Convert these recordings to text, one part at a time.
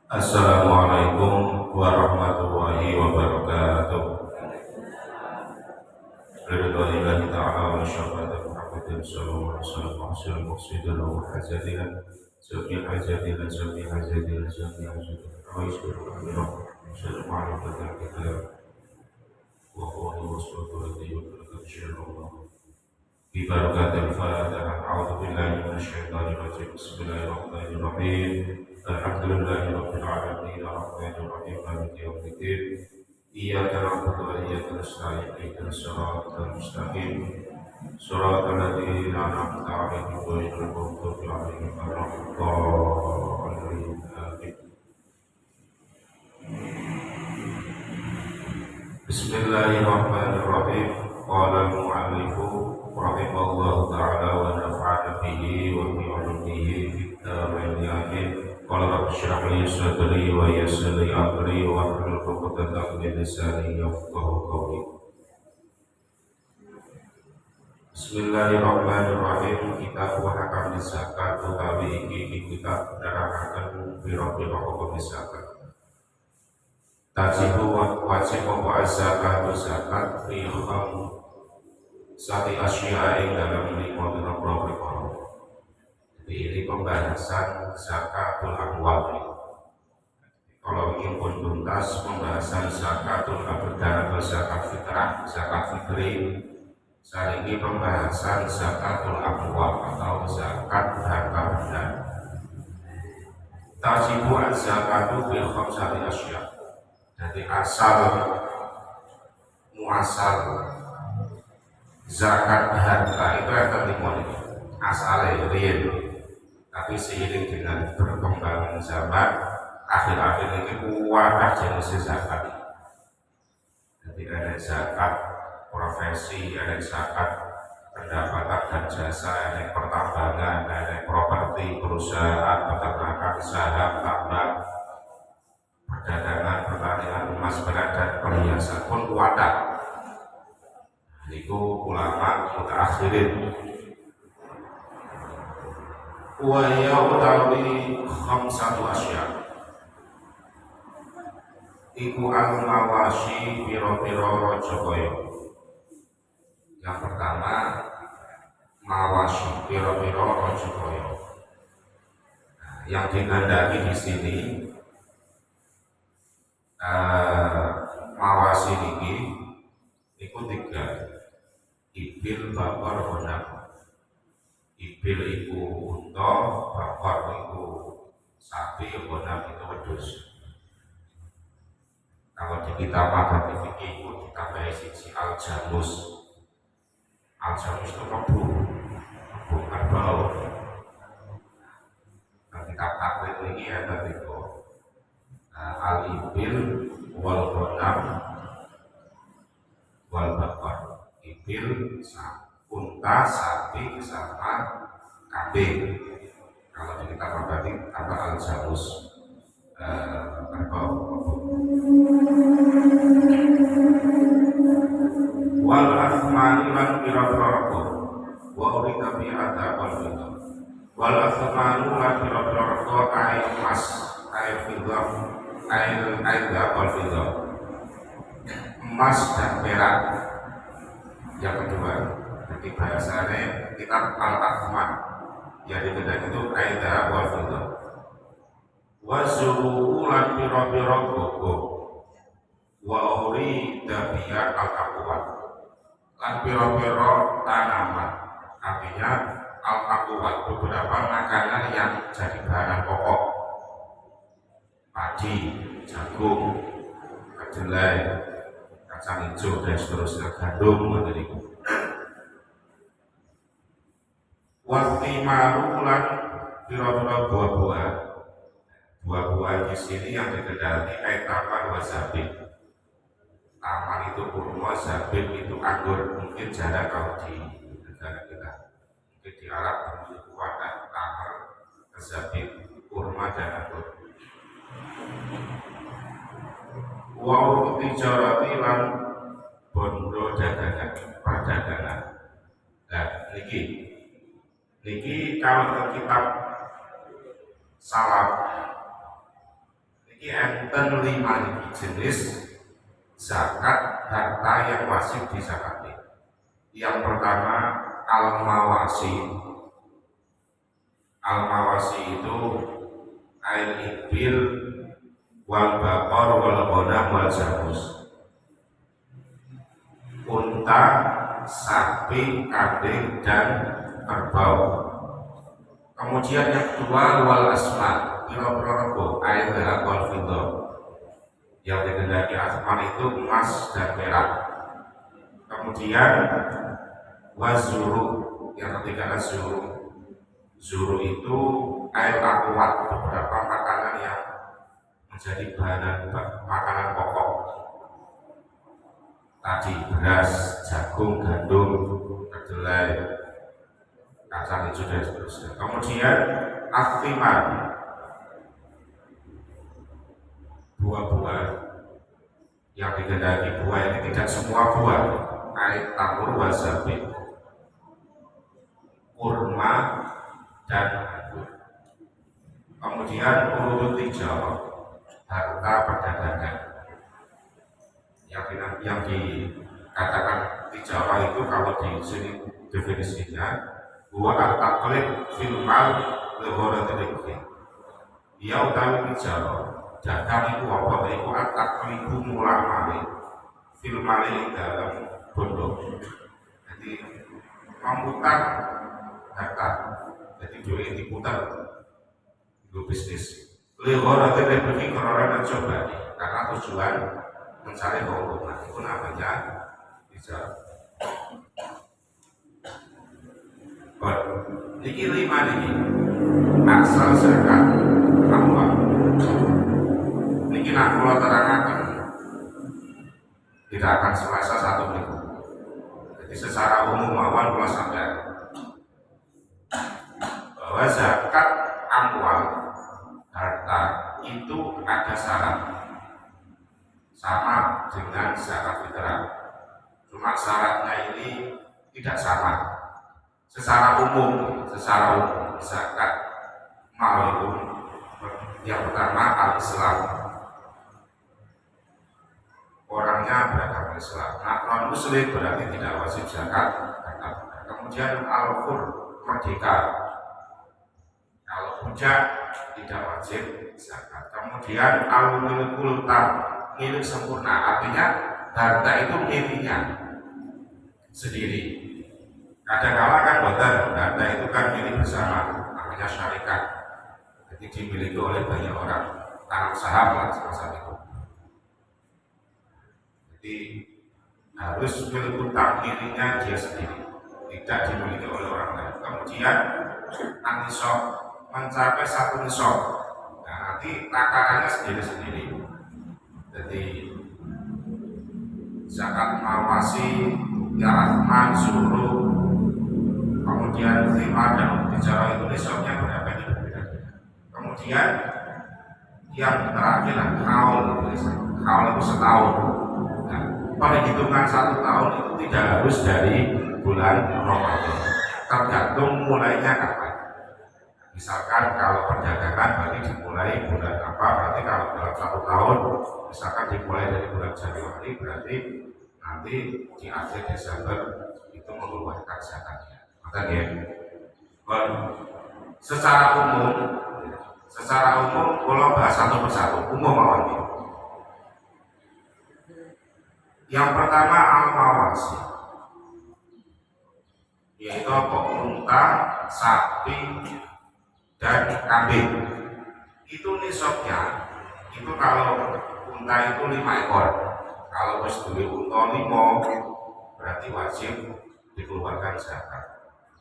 Assalamualaikum warahmatullahi wabarakatuh. Ridwanillahi ta'ala wa syafa'ati Muhammadin sallallahu alaihi wasallam wa sallam muqsidana wa hajadina Sami hajadina Sami hajadina Sami hajadina wa isyuru amirah Assalamu alaikum warahmatullahi wa wabarakatuh wa barakatuh. ببركات الفاتحة أعوذ بالله من الشيطان الرجيم بسم الله الرحمن الرحيم الحمد لله رب العالمين الرحمن الرحيم مالك يوم الدين إياك نعبد وإياك نستعين اهدنا الصراط المستقيم صراط الذين أنعمت عليهم غير المغضوب عليهم ولا الضالين آمين. بسم الله الرحمن الرحيم قال المؤلف رحمه الله تعالى ونفعنا به وفي علومه في الدارين آمين. قال رب اشرح لي صدري ويسر لي أمري واحلل عقدة من لساني يفقهوا قولي. Bismillahirrahmanirrahim. Kitab Ahkam Zakat utawi iki kitab nerangake pira-pira hukum zakat. Tajibu wajib apa zakat fi sati asya yang dalam lima perkara. Jadi ini pembahasan zakatul amwal. Kalau ingin pun tuntas pembahasan zakatul abdan atau zakat fitrah, zakat fitri. Saat ini pembahasan zakatul amwal atau zakat harta benda. Tajibu az-zakatu bil khamsati asya. Jadi muasal zakat harta itu akan dimulai asalnya real, tapi seiring dengan perkembangan zaman akhir-akhir ini kuatah jenis zakat. Jadi ada zakat profesi, ada zakat pendapatan dan jasa, ada pertambangan, ada properti, perusahaan, peternakan, saham, tambang, perdagangan, pertanian, emas, berat dan perhiasan pun kuatah. Niku ulama mutaakhirin wa yautawi khamsatu asya iku al-mawashi piro-piro rojokaya. Yang pertama mawashi piro-piro rojokaya. Yang dikandaki di sini mawashi niki iku tiga. Ibil, bakar, honam. Ibil itu unta, bakar itu sapi, honam itu wedhus. Kalau di kitab Magazi fikih itu ditambahi siji al-jamus. Al-jamus itu kebu kerbau. Nah, kitab taklid ini ada itu al-ibil wal honam wal bakar. Ibil, unta, sapi, sama kambing. Kalau di kitab Magazi kata al-jamus kerbau. Wal asmani lan pira-pira rego wa urida bi adabal fiddah. Wal asmanu lan pira-pira rego kae emas, kae fiddah, kae adabal fiddah. Emas dan perak. Yang kedua, jadi bahasanya kitab al-Ahmad yang dikendaki itu kaidah wal fiddah. Wa zuru'u lan pira-pira gogo wa urida bi al-aqwat. Lan pira-pira tanaman, artinya al-aqwat beberapa makanan yang jadi bahan pokok, padi, jagung, kedelai, kacang hijau dan seterusnya, gandum menjadi watimaru lan pira-pira buah-buahan di sini yang dikendaki taman wa zabib. Taman itu kurma, zabib itu anggur. Mungkin jarang kalau di negara kita, mungkin di Arab itu ada taman, zabib, kurma dan anggur. Wa tijarati lan bondo dagangan, perdagangan. Nah, niki kalau ke kitab salam. Ini enten 5 jenis zakat harta yang wajib dizakati. Yang pertama al-mawasi. Al-mawasi itu air ibil wal baqar wal ghanam wal jamus. Unta, sapi, kambing dan kerbau. Kemudian yang kedua wal asma, pira-pira rego, air zahab wal fiddah. Yang dikehendaki asman itu emas dan perak. Kemudian wazuru, yang ketiga azuru. Zuru itu air aquat, beberapa makanan yang menjadi bahan makanan pokok. Tadi beras, jagung, gandum, kedelai, kacang hijau dan seterusnya. Kemudian athimar, buah-buah yang dikehendaki. Buah ini tidak semua buah, air tamur wasabi, kurma dan anggur. Kemudian urut tijarah, harta perdagangan. Yang dikatakan tijarah itu kalau di sini definisinya buat at-taqlid fil mal li gharatil ikhti. Dia utawi tijarah dagang itu apa? Itu at-taqlidu mulah mali fil mali dalam bondo. Jadi memutar harta, jadi duit diputar itu bisnis. Li gharatil ikhti karena mencoba karena tujuan mencari keuntungan, itu namanya tijarah. Ini 5 ini asal zakat amwal. Ini nak kula terangkan tidak akan selasa 1 minggu. Jadi secara umum mawon kula sampaikan bahwa zakat amwal harta itu ada syarat sama dengan zakat fitrah. Cuma syaratnya ini tidak sama. Secara umum zakat mal itu yang pertama al-Islam, orangnya beragama Islam. Nah, non muslim berarti tidak wajib zakat. Kemudian al-Qur, merdeka, kalau budak tidak wajib zakat. Kemudian al-milkul tam, milik sempurna, artinya harta itu miliknya sendiri. Kadang-kala kan buatan harta itu kan milik bersama, namanya syarikat. Jadi dimiliki oleh banyak orang, tanam saham lah semacam itu. Jadi harus milik utang miliknya dia sendiri, tidak dimiliki oleh orang lain. Kemudian an-nisab, mencapai 1 nisab. Nah, nanti takarannya sendiri-sendiri. Jadi zakat mawasi, yaratman, zuru, kemudian khimar dan tijarah itu nisabnya berapa ini berbeda. Kemudian yang terakhir haul itu setahun. Nah, perhitungan 1 tahun itu tidak harus dari bulan Ramadan, tergantung mulainya kapan. Misalkan kalau perdagangan berarti dimulai bulan apa, berarti kalau dalam 1 tahun misalkan dimulai dari bulan Januari, berarti nanti di akhir Desember itu mengeluarkan zakatnya. Makanya secara umum kalau bahas satu persatu umum awalnya. Yang pertama al-mawasi, yaitu unta, sapi dan kambing. Itu nisabnya itu kalau unta itu 5 ekor, kalau wis duwe unta 5 berarti wajib dikeluarkan zakat.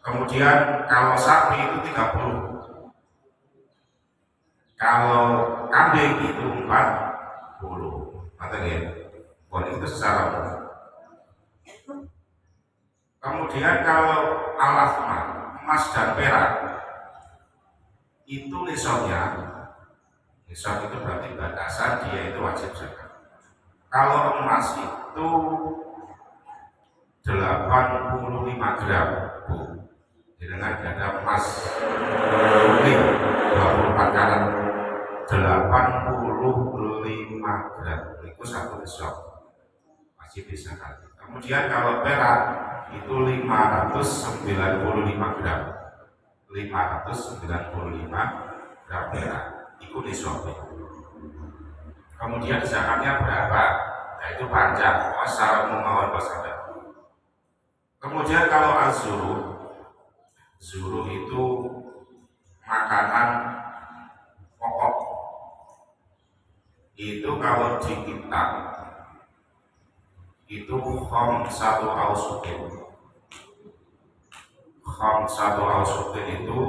Kemudian kalau sapi itu 30, kalau kambing itu 40. Artinya itu secara umum. Kemudian kalau al-athman, emas dan perak, itu nisabnya, nisab itu berarti batasan dia itu wajib zakat. Kalau emas itu 85 gram, Bu. Dengan ganda emas kuning 24 karat gram itu satu nisab masih bisa kan. Kemudian kalau perak itu 595 gram 595 gram perak itu nisab. Kemudian zakatnya berapa? Yaitu panjang asal memawan pasangan. Kemudian kalau zuru itu makanan pokok. Itu kalau di kitab itu satu ausukin itu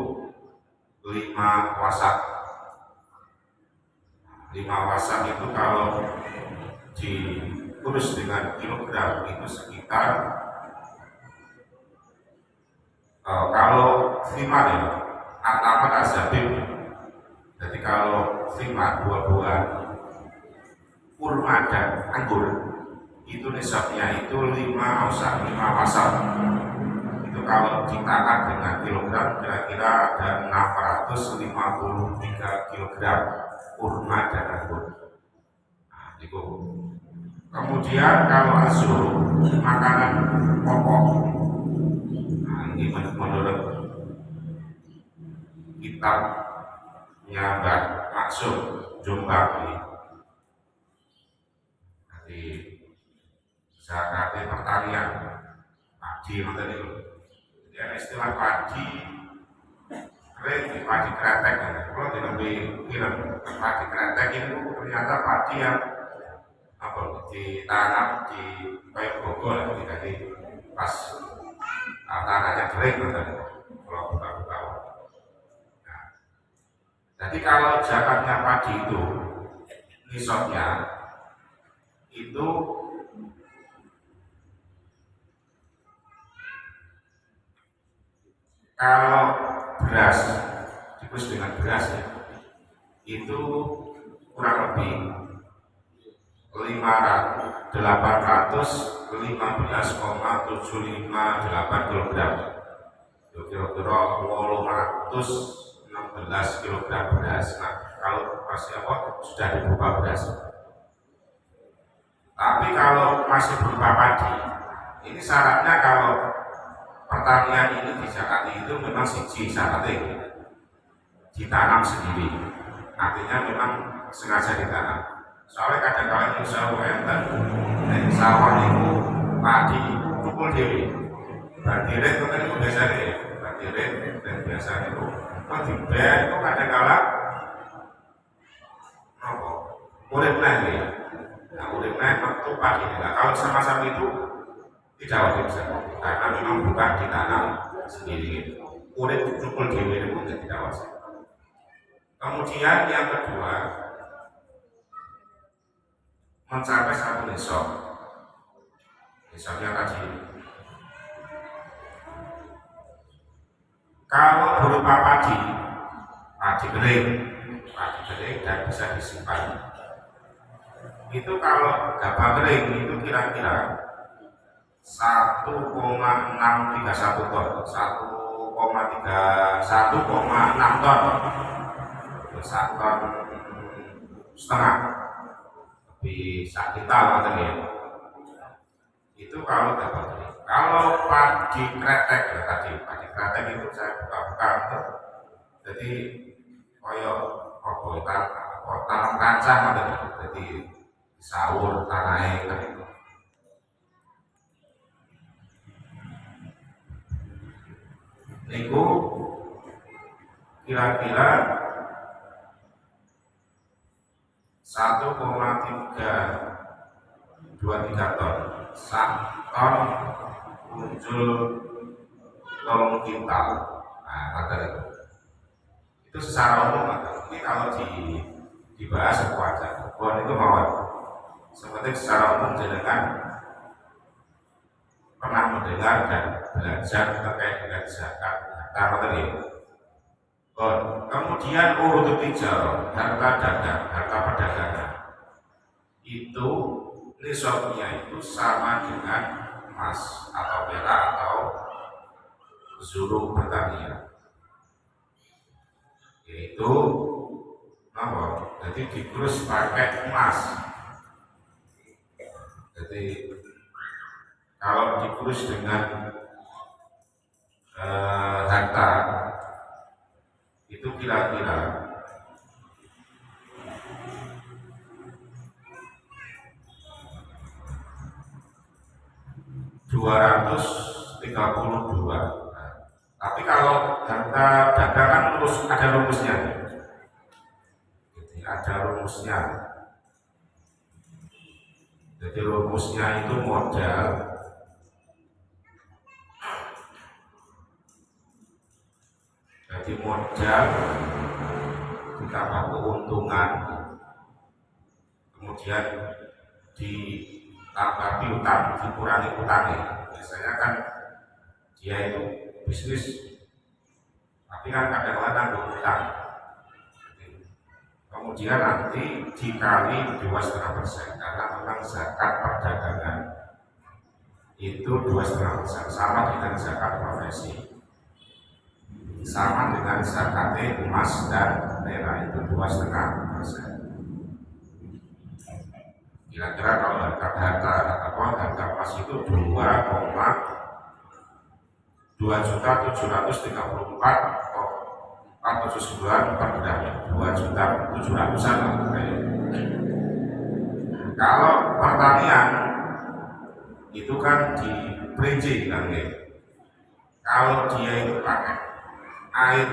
5 wasak. 5 wasak itu kalau dikurus dengan kilogram itu sekitar kalau fiman ya ataman azabib. Jadi kalau fiman buah-buahan kurma dan anggur itu nisabnya itu 5 wasak. Itu kalau ditakar dengan kilogram kira-kira ada 653 kilogram kurma dan anggur. Nah, itu. Kemudian kalau azur makanan pokok. Nah, ini menurut kitabnya Mbak Maksud Jombang ini. Jadi zakatnya pertanian padi maksudnya itu. Jadi ada istilah padi kering, padi kretek. Kalau lebih padi kretek itu ternyata padi yang ditanam di kayak bogor, jadi pas tanahnya kering kalau buka-buka. Nah, jadi kalau zakatnya padi itu nisabnya itu kalau beras dibus dengan beras ya, itu kurang lebih 815,758 kg. Kira-kira 816 kg beras. Nah, kalau masih sudah berupa beras. Tapi kalau masih berupa padi, ini syaratnya kalau pertanian ini dizakati itu memang syaratnya ditanam sendiri. Artinya memang sengaja ditanam. Soalnya kadang-kadang usaha enten sawah itu padi pukul dewi bandiret itu kan itu biasanya bandiret dan biasanya itu dibel itu kadang-kadang urip naik ya. Nah urip naik waktu padi. Nah kalau sama-sama itu tidak wajib bisa karena memang bukan ditanam sendiri. Urip pukul dewi itu tidak wajib. Kemudian yang kedua mencapai satu nisab. Nisabnya tadi kalau berupa padi kering dan bisa disimpan. Itu kalau gabah kering itu kira-kira 1,631 ton, 1,6 ton, 1 ton setengah. Bisa kita ya. Itu kalau dapat ini. Kalau padi kretek ya tadi, padi kretek itu saya buka-buka itu. Jadi tanam kacang atau jadi sahur tanahnya itu. Niku kira-kira 1,323 ton, 1 ton muncul tolong kintal. Nah, kata itu secara umum. Ini kalau dibahas aku aja, bukan itu mawar. Seperti secara umum jenengan pernah mendengar dan belajar terkait dengan zakat. Nah, tadi. Kemudian urut tijarah, harta dagang, harta perdagangan itu nisabnya itu sama dengan emas atau perak atau zuru pertanian, yaitu Jadi digerus pakai emas. Jadi kalau digerus dengan harta itu kira-kira 232. Tapi kalau harta dagangan ada rumusnya. Jadi ada rumusnya. Jadi rumusnya itu modal ditambah keuntungan, kemudian ditambah piutang, dikurangi utangnya. Biasanya kan dia itu bisnis, tapi kan kadang-kadang berutang. Kemudian nanti dikali 2,5%, karena memang zakat perdagangan itu 2,5%, sama dengan zakat profesi, sama dengan zakat emas dan perak itu 2,5%. Kira-kira kalau harga emas itu 2,2.734,479 per gramnya, 2.700.000-an. Kalau pertanian itu kan diperinci kan ya. Kalau dia itu pakai air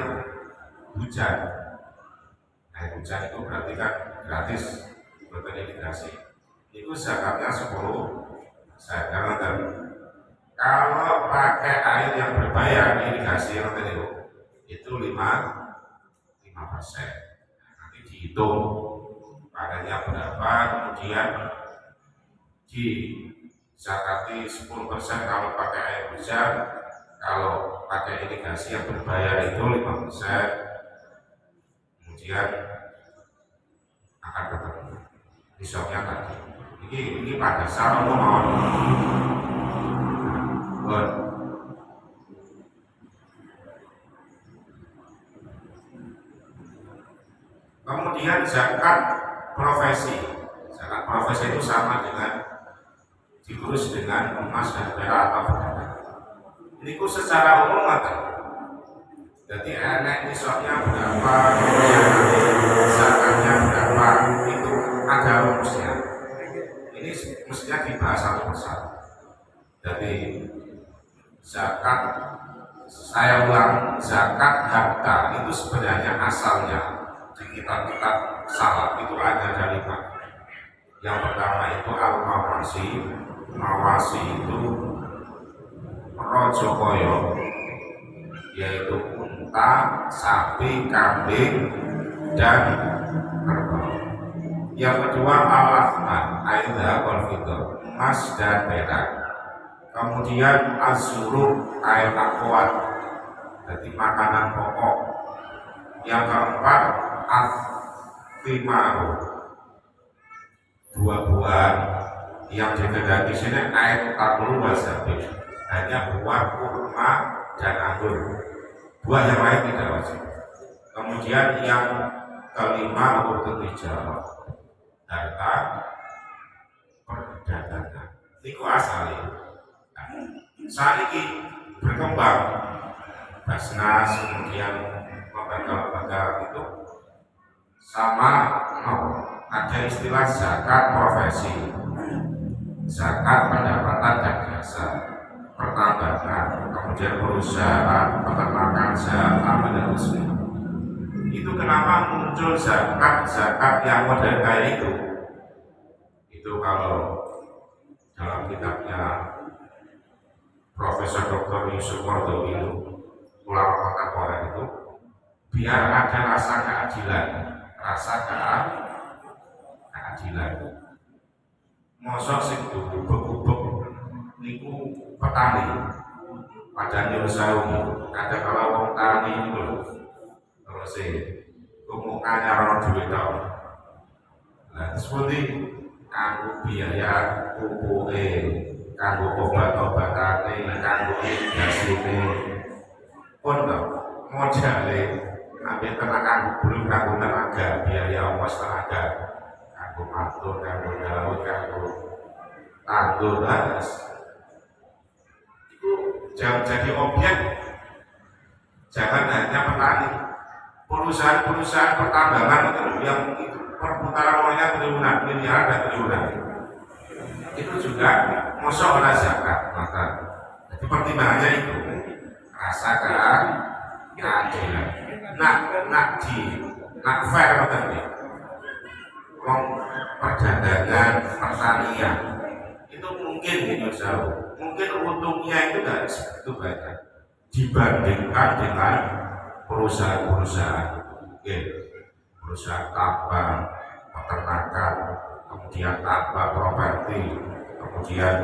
hujan itu berarti kan gratis buat irigasi. Itu zakatnya 10%. Kalau pakai air yang berbayar irigasi yang tadi itu 5%. Nanti dihitung padanya berapa, kemudian di zakati 10% kalau pakai air hujan, kalau pakai irigasi yang berbayar itu 5%. Kemudian akan ketemu besoknya tadi. Ini pada saat mohon. Kemudian zakat profesi. Zakat profesi itu sama dengan diurus dengan emas dan perak atau perak. Ini secara umum atau jadi enek nisabnya berapa, kemudian zakatnya berapa, itu ada rumusnya. Ini mestinya dibahas satu persatu. Jadi zakat, saya ulang, zakat harta itu sebenarnya asalnya di kitab-kitab salaf itu ada 5. Yang pertama itu mawasi itu rojo koyo, yaitu unta, sapi, kambing, dan kerbau. Yang kedua al-athman, aidha wal fiddah, emas dan perak. Kemudian az-zurub, air akwat, jadi makanan pokok. Yang keempat al-thimaru, buah-buahan. Yang dikehendaki sini air tamru wa zabib, hanya buah kurma dan anggur. Buah yang lain tidak wajib. Kemudian yang kelima urut tijarah, harta perdagangan. Iku asalnya. Saat ini berkembang Basnas, kemudian lembaga-lembaga itu sama ada istilah zakat profesi, zakat pendapatan dan jasa, pertambangan, kemudian perusahaan, peternakan, zakat dan resmi. Itu kenapa muncul zakat yang modern kayak itu? Itu kalau dalam kitabnya Profesor Dr. Yusuf Kordowi, ulama kontemporer itu, biar ada rasa keadilan, mosok sing gubek-gubek niku petani padahal sewu, ada kalau wong tani itu terus ngomong anyar duit tau. Nah, seperti kanggo biaya pupuke, kanggo obat-obatane, kanggo irigasiné pun to modale ambil tenaga belum kanggo tenaga biaya ongkos tenaga kanggo matur kanggo daud kanggo tandur harus itu jangan jadi objek, jangan hanya petani, perusahaan-perusahaan pertambangan yang itu perputaran uangnya triliunan miliar dan triliunan itu juga mosok ora zakat. Maka jadi pertimbangannya itu rasa keadilan. Nak fair tadi. Wong perdagangan, pertanian itu mungkin jauh. Mungkin untungnya itu tidak segitu banyak dibandingkan dengan perusahaan-perusahaan. Perusahaan tambang, peternakan, kemudian tambang properti, kemudian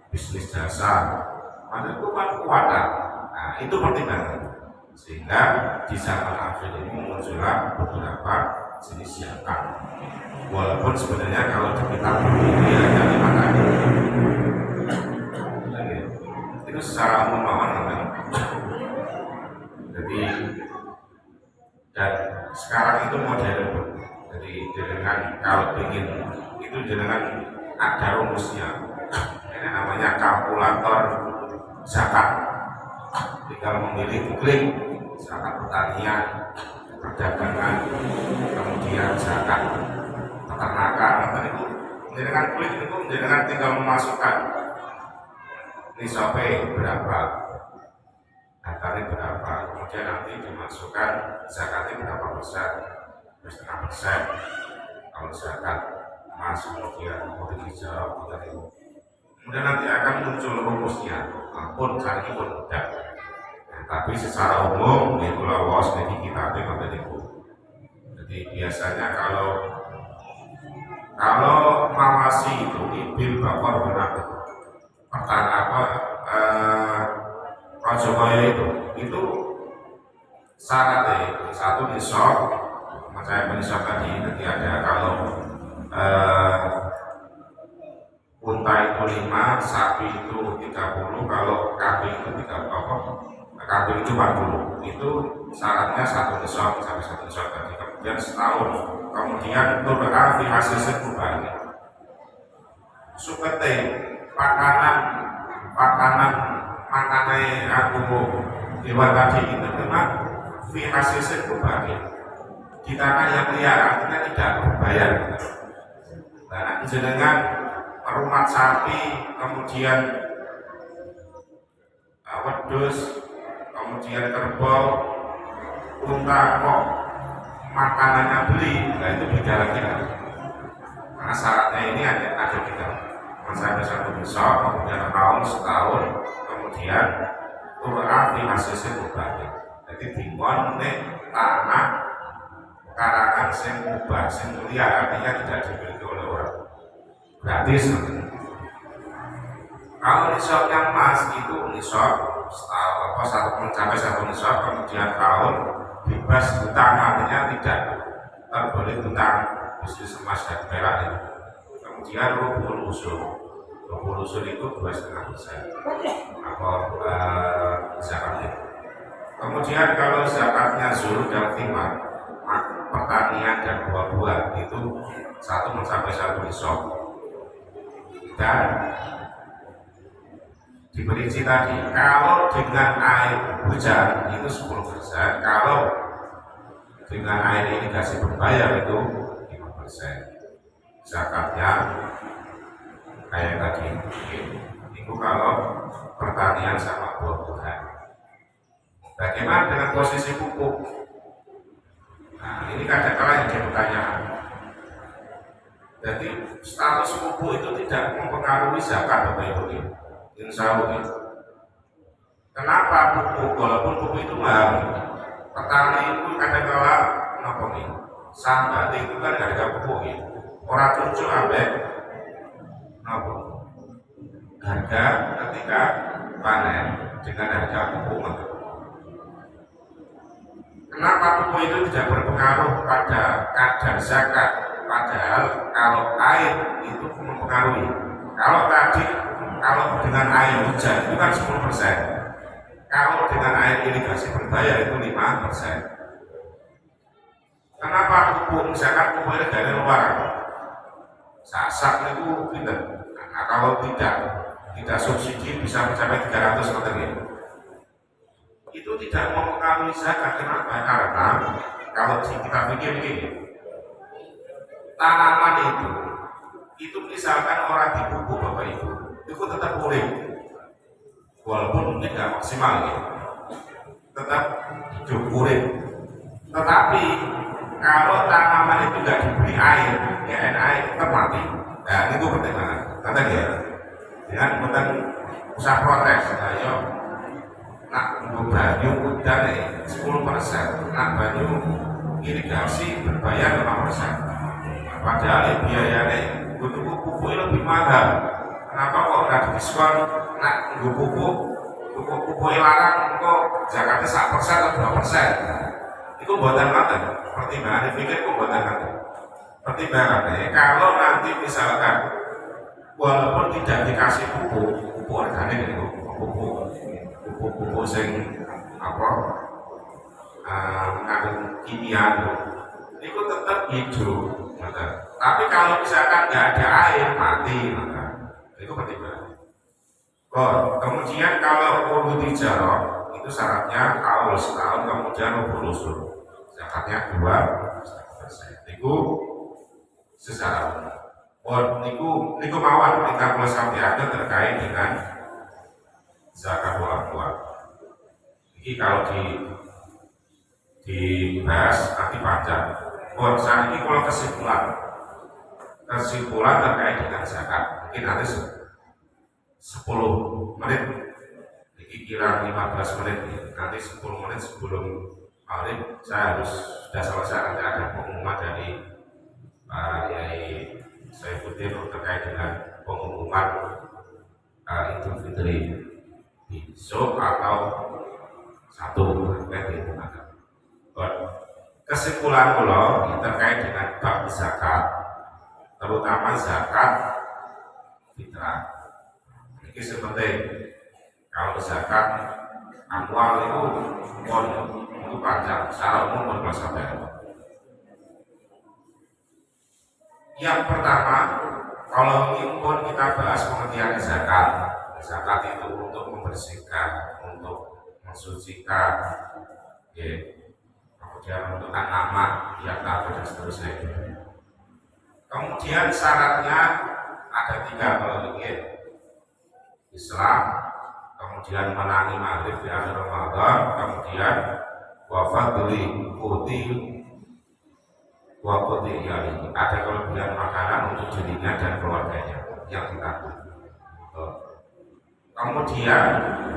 bisnis jasa. Ada itu kan kuatan. Nah, itu pertimbangan. Sehingga di zaman akhir ini muncullah beberapa jenis zakat. Walaupun sebenarnya kalau kita berdiri hanya 5 kali. Itu secara umum namanya. Jadi dan sekarang itu modern. Jadi dengan kalau ingin itu dengan ada rumusnya. Ini namanya kalkulator zakat. Tinggal memilih klik zakat pertanian, perdagangan, kemudian zakat peternakan. Itu dengan klik itu dengan tinggal memasukkan nisabnya berapa, datanya berapa, kemudian nanti dimasukkan zakatnya berapa persen, 2,5%. Kalau zakat emas kemudian mau dijawab itu. Kemudian nanti akan muncul rumusnya, pun cari pun mudah. Tapi secara umum itu lawas jadi kita tengok itu. Jadi biasanya kalau mawasi itu ibil bakor benar pertanyaan Rajogoyo itu syaratnya satu nisab, macam nisab tadi ada kalau unta itu 5, sapi itu 30, kalau kambing itu 30, kambing itu 40. Itu syaratnya satu nisab sampai satu nisab tadi. Kemudian setahun, kemudian turun hasil sebulan. Sukete makanan aku hewan tadi itu memang fi hasil sebulan. Di tanah yang liar artinya tidak berbayar. Nah, jenengan rumah sapi, kemudian wedhus, kemudian kerbau, unta kok makanannya beli, nah itu beda lagi kan. Karena syaratnya ini ada kita sampai satu besok, kemudian tahun setahun, kemudian turun di hasil sebuah. Jadi bingung nih tanah karangan sing mubah, sing mulia artinya tidak dimiliki oleh orang. Gratis. Kalau nisab yang emas itu nisab mencapai satu nisab, kemudian tahun bebas hutang, artinya tidak boleh hutang bisnis emas dan perak itu. Kemudian rubul usul itu 2,5% zakat itu. Kemudian kalau zakatnya zuhur dan timar, pertanian dan buah-buah itu satu mencapai satu nisab. Dan diperinci tadi, kalau dengan air hujan itu 10%, kalau dengan air irigasi berbayar itu 5%. Zakatnya kayak tadi, itu kalau pertanian sama buah-buahan. Bagaimana dengan posisi pupuk? Nah, ini kadang-kadang yang jadi pertanyaan. Jadi status pupuk itu tidak mempengaruhi zakat Bapak Ibu. Insya Allah. Kenapa pupuk? Walaupun pupuk itu mahal, petani itu kadang-kadang ngapain? Sambat itu kan harga pupuk ya. Orang cucu ambek apa? Harga ketika panen dengan harga pupuk. Kenapa pupuk itu tidak berpengaruh pada kadar zakat? Padahal kalau air itu mempengaruhi. Kalau dengan air hujan itu kan 10%. Kalau dengan air irigasi berbayar itu 5%. Kenapa pupuk misalkan pupuknya dari luar? Sasak itu tidak. Nah, kalau tidak subsidi bisa mencapai 300 meter. Itu tidak mempengaruhi zakat. Kenapa? Karena kalau kita pikir begini, tanaman itu misalkan orang dipupuk Bapak Ibu, itu tetap boleh, walaupun tidak maksimal ya, tetap hidup urip. Tetapi kalau tanaman itu tidak diberi air, ya air tetap mati. Nah itu pertimbangan. Kata dia, dengan bukan usah protes, ayo. Nak banyu udah 10%, nak banyu irigasi berbayar 5%. Padahal biayanya untuk pupuk lebih mahal. Kenapa kok nggak diskon? Nak pupuk larang kok zakatnya 1% atau 2%? Itu buatan mata. Pertimbangan dipikir kok buatan mata. Pertimbangannya kalau nanti misalkan walaupun tidak dikasih pupuk organik itu pupuk sing apa mengandung kimia itu tetap hidup. Tapi kalau misalkan nggak ada air mati, maka itu pertimbangan. Kemudian kalau kudu tijarah itu syaratnya awal setahun kemudian berusul zakatnya 2%. Itu secara umum. Niku mawon kita mulai sampai ada terkait dengan zakat orang tua. Ini kalau dibahas nanti panjang. Saat ini kalau kesimpulan terkait dengan zakat mungkin nanti 10 menit, ini kira 15 menit, nanti 10 menit sebelum maghrib saya harus sudah selesai. Nanti ada pengumuman dari Pak Yai Saifuddin terkait dengan pengumuman Idul Fitri besok atau satu itu. Kesimpulan kula terkait dengan bab zakat, terutama zakat fitrah. Ini seperti kalau zakat annual itu panjang, secara umum bermasa. Yang pertama, kalau pun kita bahas pengertian zakat. Zakat itu untuk membersihkan, untuk mensucikan, kemudian untuk nama, nama dan seterusnya. Kemudian syaratnya ada 3 kalau Islam, kemudian menangi maghrib di akhir Ramadan, kemudian wafat dari putih yali. Ada kelebihan makanan untuk dirinya dan keluarganya yang ditanggung. Kemudian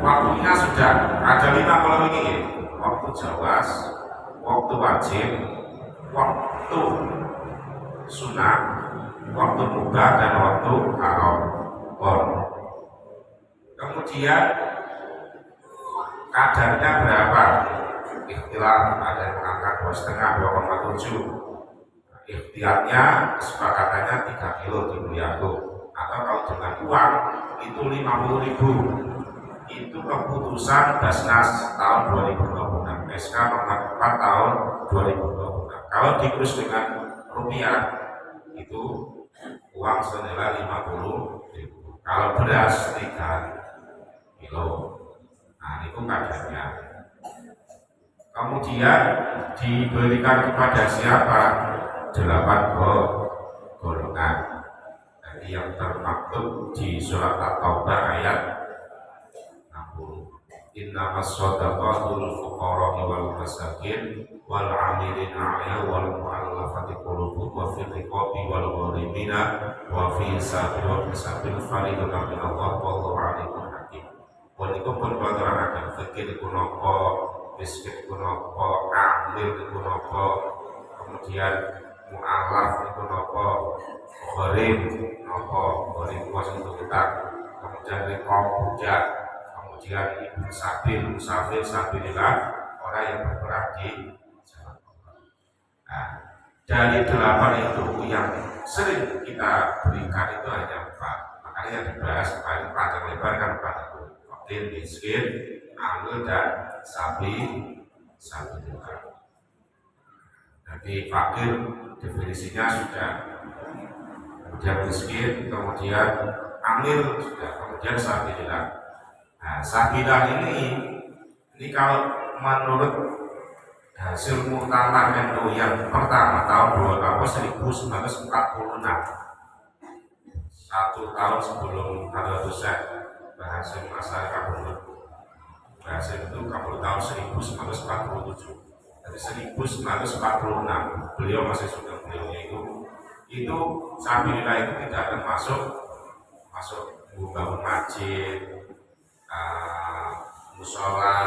waktunya sudah ada 5 kalau ini, waktu jawas, waktu wajib, waktu sunnah, waktu mubah dan waktu haram. Kemudian kadarnya berapa? Ikhtilaf, ada yang mengangkat 2,5, 2,7. Ikhtiarnya kesepakatannya 3 kilo di Buliago. Atau kalau dengan uang itu 50.000. Itu keputusan Basnas tahun 2026, SK nomor 4 tahun 2026. Kalau dikurus dengan rupiah itu uang senilai 50.000. Kalau beras 3 kilo. Nah itu kadarnya. Kemudian diberikan kepada siapa? 8 golongan. Jadi yang termaktub di surat At-Taubah ayat 60. Innamas shadaqatu lil fuqara'i wal masakin wal 'amilina 'alaiha wal mu'allafati qulubuhum wa fil riqabi wal gharimina wa fi sabil fariidatan min Allah wallahu 'alimun hakim. Punika pun pateranaken fakir iku napa, miskin iku napa, amil iku napa, kemudian mu'allaf iku napa, gharib napa, gharib kuasa untuk utang, kemudian riqab budak, kemudian ibu sabil, musafir sabilillah, orang yang berperang di jalan Allah. Nah, dari 8 itu yang sering kita berikan itu hanya 4. Makanya yang dibahas paling panjang lebar kan 4 itu. Fakir, miskin, amil dan sabilillah. Jadi fakir definisinya sudah, kemudian miskin, kemudian amil sudah, kemudian sabilillah. Nah, sabilillah ini kalau menurut hasil muktamar NU yang pertama tahun 1946, 1 tahun sebelum Hadratus Syekh bahasa masa kabul, bahasa itu kabul tahun 1947. Dari 1946 beliau masih sudah beliaunya itu sabilillah itu tidak akan masuk membangun masjid, musola,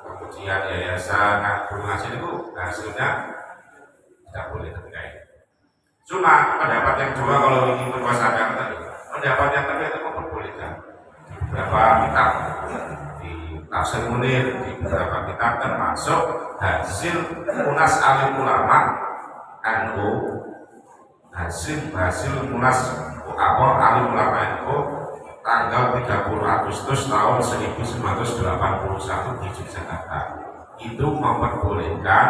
kemudian yayasan. Nah, masjid itu hasilnya tidak boleh terkait. Cuma pendapat yang kedua, kalau ingin berpasangan tadi, pendapat yang kedua itu memperbolehkan di beberapa kitab, di Tafsir Munir, di beberapa kitab, termasuk hasil munas alim ulama NU, hasil munas alim ulama NU tanggal 30 Agustus tahun 1981 di Yogyakarta, itu memperbolehkan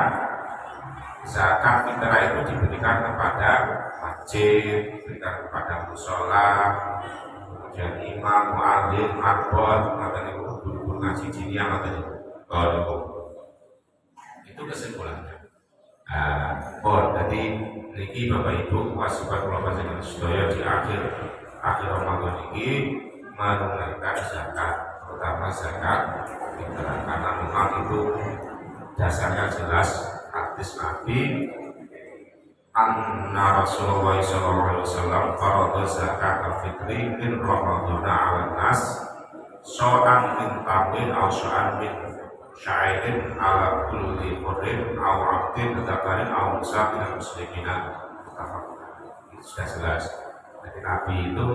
zakat fitrah itu diberikan kepada masjid, diberikan kepada musola, kemudian imam, muadzin, marbot, guru-guru ngaji jiniyah, itu kesimpulannya. Jadi niki Bapak Ibu kewajiban kula panjenengan sedaya di akhir Ramadan ini menunaikan zakat, terutama zakat fitrah, karena memang itu dasarnya jelas hadis Nabi anna Rasulullah sallallahu alaihi wasallam farada zakat al-fitri min Ramadan 'ala nas so'an min tamrin aw so'an min syairin ala kulli hurrin aw 'abdin dzakarin aw unsa minal muslimina. Itu sudah jelas. Jadi Nabi itu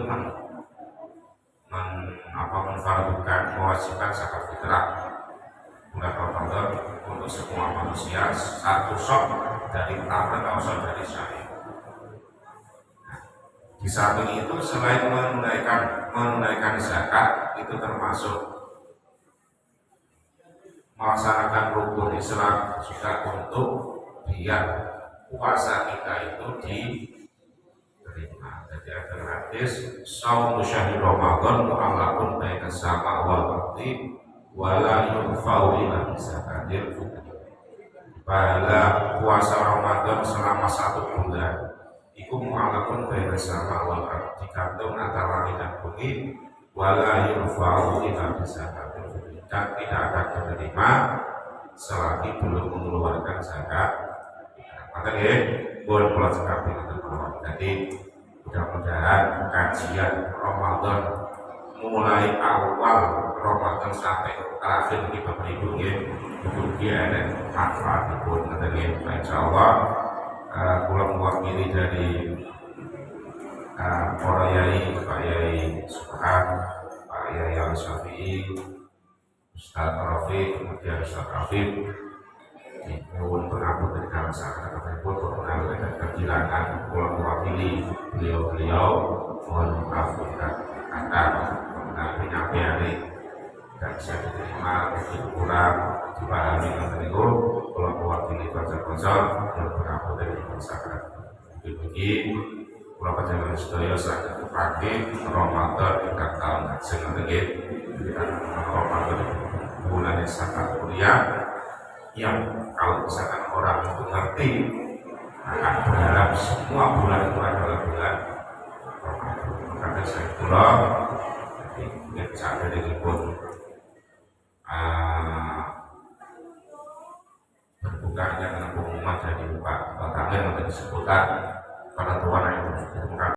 menfardukan, mewajibkan zakat fitrah bulan Ramadan untuk semua manusia, satu sok dari tamrin atau sok dari syair. Di samping itu selain menunaikan zakat, itu termasuk melaksanakan rukun Islam juga untuk biar puasa kita itu diterima. Jadi ada hadis saum syahri Ramadan mu'allaqun baina sama wal ardi wala yunfa'u illa bizakatil fitri. Pada puasa Ramadan selama 1 bulan iku mu'allaqun baina sama wal ardi, digantung antara langit dan bumi, wala yunfa'u illa bizakatil fitri, dan tidak akan diterima selagi belum mengeluarkan zakat. Makanya boleh pulang zakat dengan keluar. Jadi mudah-mudahan kajian Ramadan mulai awal Ramadan sampai terakhir di Bapak Ibu ya, ada manfaat pun katanya. Insyaallah kula mewakili dari para yai, Pak Yai Subhan, Pak Yai Al-Syafi'i, Ustaz Rafiq, kemudian Ustaz Afif, mohon pengampun dari kami sahabat Bapak Ibu berkenal dengan kegilangan kula mewakili beliau-beliau, mohon maaf jika kata penyampaian dan bisa diterima, kurang dipahami dengan itu. Kalau mewakili bangsa-bangsa yang berangkat dari masyarakat bagi kalau panjenengan sedaya saged pagi Ramadan ingkang tahun ajeng nggih, Ramadan bulan yang sangat mulia, yang kalau misalkan orang itu ngerti akan berharap semua bulan itu adalah bulan Ramadan. Maka saya pulang yang sampai dengan pun berbukanya dengan pengumuman dari Pak Tangan menjadi sebutan penentuan yang